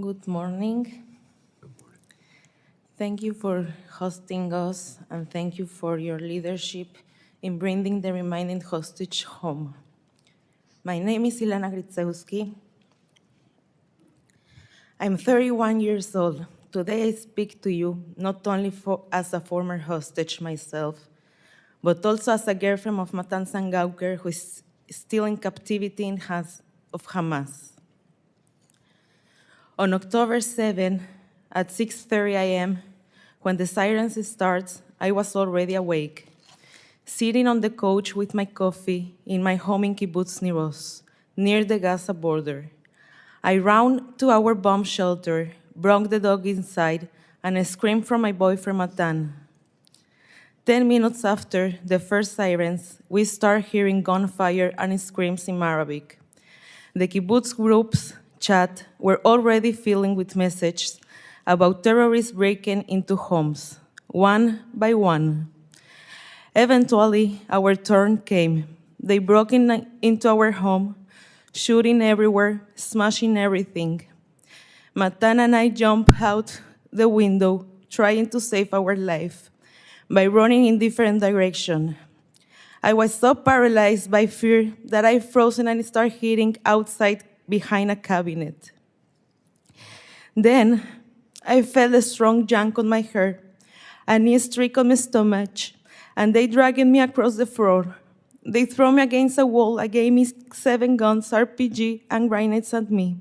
Good morning. Thank you for hosting us, and thank you for your leadership in bringing the remaining hostage home. My name is Ilana Gritzewsky. I'm 31 years old. Today I speak to you not only as a former hostage myself, but also as a girlfriend of Matan Sangauker who is still in captivity in hands of Hamás. On October 7, at 6:30 a.m., when the sirens start, I was already awake, sitting on the couch with my coffee in my home in Kibbutz Niros, near the Gaza border. I ran to our bomb shelter, brought the dog inside, and I screamed from my boyfriend Matan. 10 minutes after the first sirens, we start hearing gunfire and screams in Arabic. The kibbutz groups chat were already filling with messages about terrorists breaking into homes, one by one. Eventually, our turn came. They broke into our home, shooting everywhere, smashing everything. Matan and I jumped out the window, trying to save our life by running in different directions. I was so paralyzed by fear that I frozen and started hiding outside behind a cabinet. Then I felt a strong yank on my hair, a knee streak on my stomach, and they dragged me across the floor. They threw me against a wall and gave me 7 guns, RPG, and grenades at me.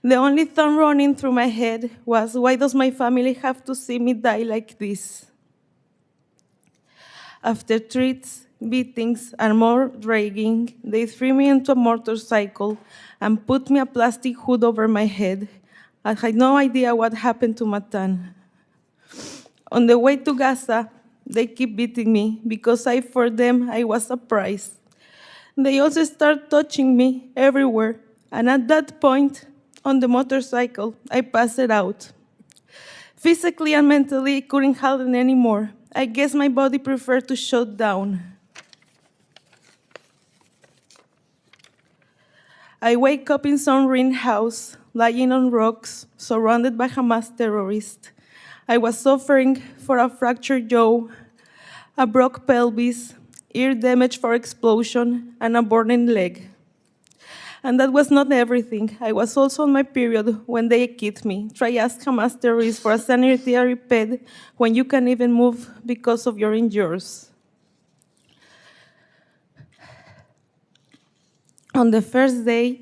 The only thought running through my head was, why does my family have to see me die like this? After threats, beatings, and more dragging, they threw me into a motorcycle and put me a plastic hood over my head. I had no idea what happened to Matan. On the way to Gaza, they keep beating me because for them, I was a prize. They also start touching me everywhere, and at that point, on the motorcycle, I passed out. Physically and mentally, I couldn't handle it anymore. I guess my body preferred to shut down. I wake up in some ruined house, lying on rocks, surrounded by Hamás terrorists. I was suffering for a fractured jaw, a broken pelvis, ear damage for explosion, and a burning leg. And that was not everything. I was also on my period when they kicked me. Try ask Hamás terrorists for a sanitary pad when you can't even move because of your injuries. On the first day,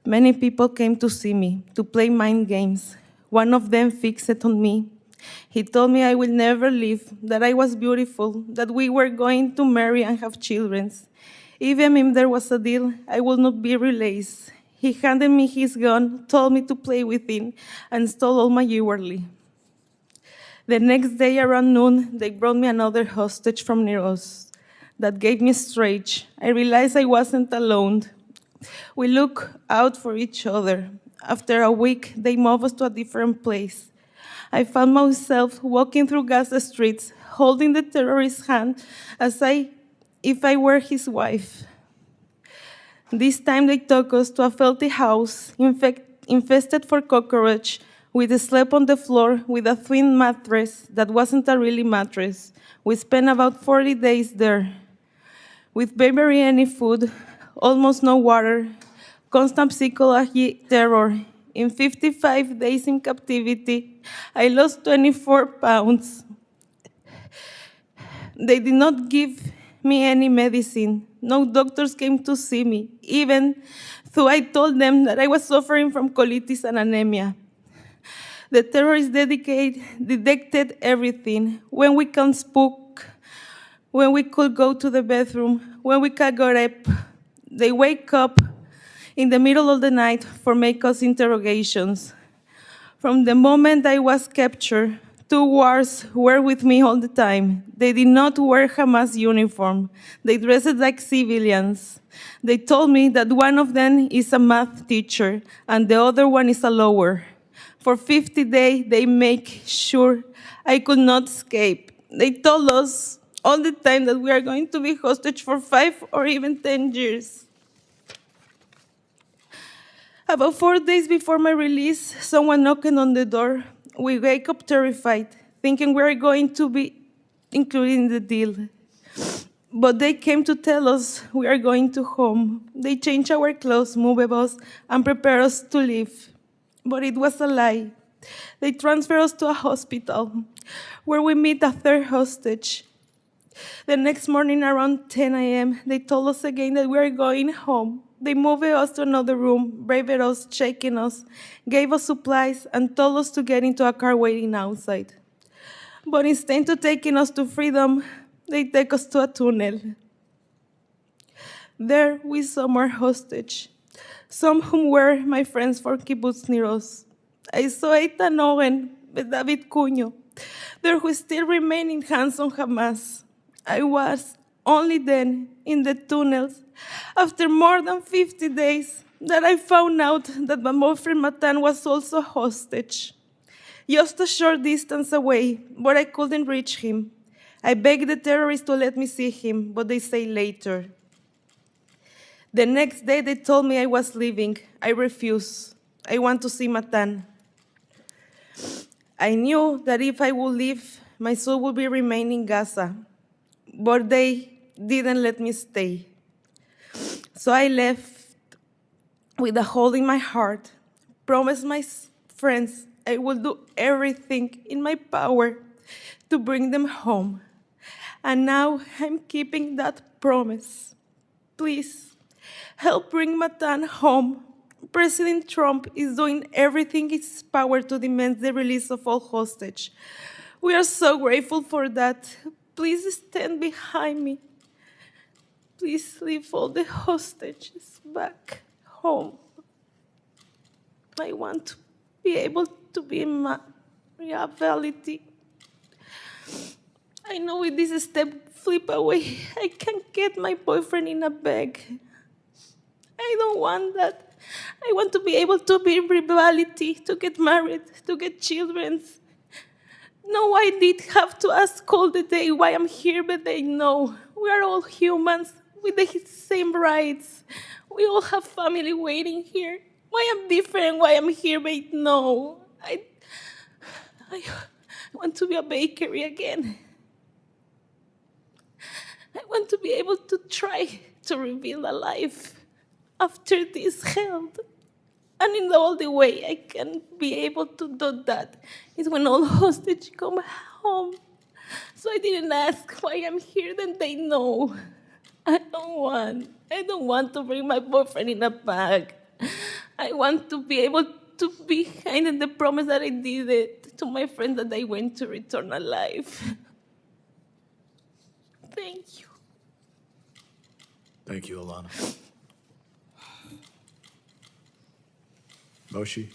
many people came to see me, to play mind games. One of them fixed it on me. He told me I will never leave, that I was beautiful, that we were going to marry and have children. Even if there was a deal, I would not be released. He handed me his gun, told me to play with it, and stole all my jewelry. The next day around noon, they brought me another hostage from Niros. That gave me strength. I realized I wasn't alone. We looked out for each other. After a week, they moved us to a different place. I found myself walking through Gaza streets, holding the terrorist's hand if I were his wife. This time they took us to a filthy house, infested for cockroach. We slept on the floor with a thin mattress that wasn't a really mattress. We spent about 40 days there, with barely any food, almost no water, constant psychological terror. In 55 days in captivity, I lost 24 pounds. They did not give me any medicine. No doctors came to see me, even though I told them that I was suffering from colitis and anemia. The terrorists detected everything, when we can speak, when we could go to the bathroom, when we could get up. They wake up in the middle of the night for make us interrogations. From the moment I was captured, 2 guards were with me all the time. They did not wear Hamás uniform. They dressed like civilians. They told me that one of them is a math teacher and the other one is a lawyer. For 50 days, they make sure I could not escape. They told us all the time that we are going to be hostage for 5 or even 10 years. About 4 days before my release, someone knocked on the door. We wake up terrified, thinking we're going to be included in the deal. But they came to tell us we are going to home. They changed our clothes, moved us, and prepared us to leave. But it was a lie. They transferred us to a hospital, where we meet a third hostage. The next morning around 10 a.m., they told us again that we are going home. They moved us to another room, braved us, shaking us, gave us supplies, and told us to get into a car waiting outside. But instead of taking us to freedom, they take us to a tunnel. There we saw more hostage, some whom were my friends for kibbutz near us. I saw Eitan Oren with David Cuño, there who still remain in hands on Hamás. I was only then in the tunnels, after more than 50 days, that I found out that my boyfriend Matan was also hostage. Just a short distance away, but I couldn't reach him. I begged the terrorists to let me see him, but they say later. The next day they told me I was leaving. I refused. I want to see Matan. I knew that if I would leave, my soul would be remaining in Gaza, but they didn't let me stay. So I left with a hole in my heart, promised my friends I will do everything in my power to bring them home. And now I'm keeping that promise. Please, help bring Matan home. President Trump is doing everything in his power to demand the release of all hostages. We are so grateful for that. Please stand behind me. Please leave all the hostages back home. I want to be able to be in my reality. I know with this step flip away, I can get my boyfriend in a bag. I don't want that. I want to be able to be in reality, to get married, to get children. No, I did have to ask all the day why I'm here, but they know. We are all humans with the same rights. We all have family waiting here. Why I'm different, why I'm here, but no. I want to be a bakery again. I want to be able to try to rebuild a life after this held. And in the only way I can be able to do that is when all hostages come home. So I didn't ask why I'm here, then they know. I don't want to bring my boyfriend in a bag. I want to be able to be kind of the promise that I did it to my friend that I went to return alive. Thank you. Thank you, Ilana. Moshe?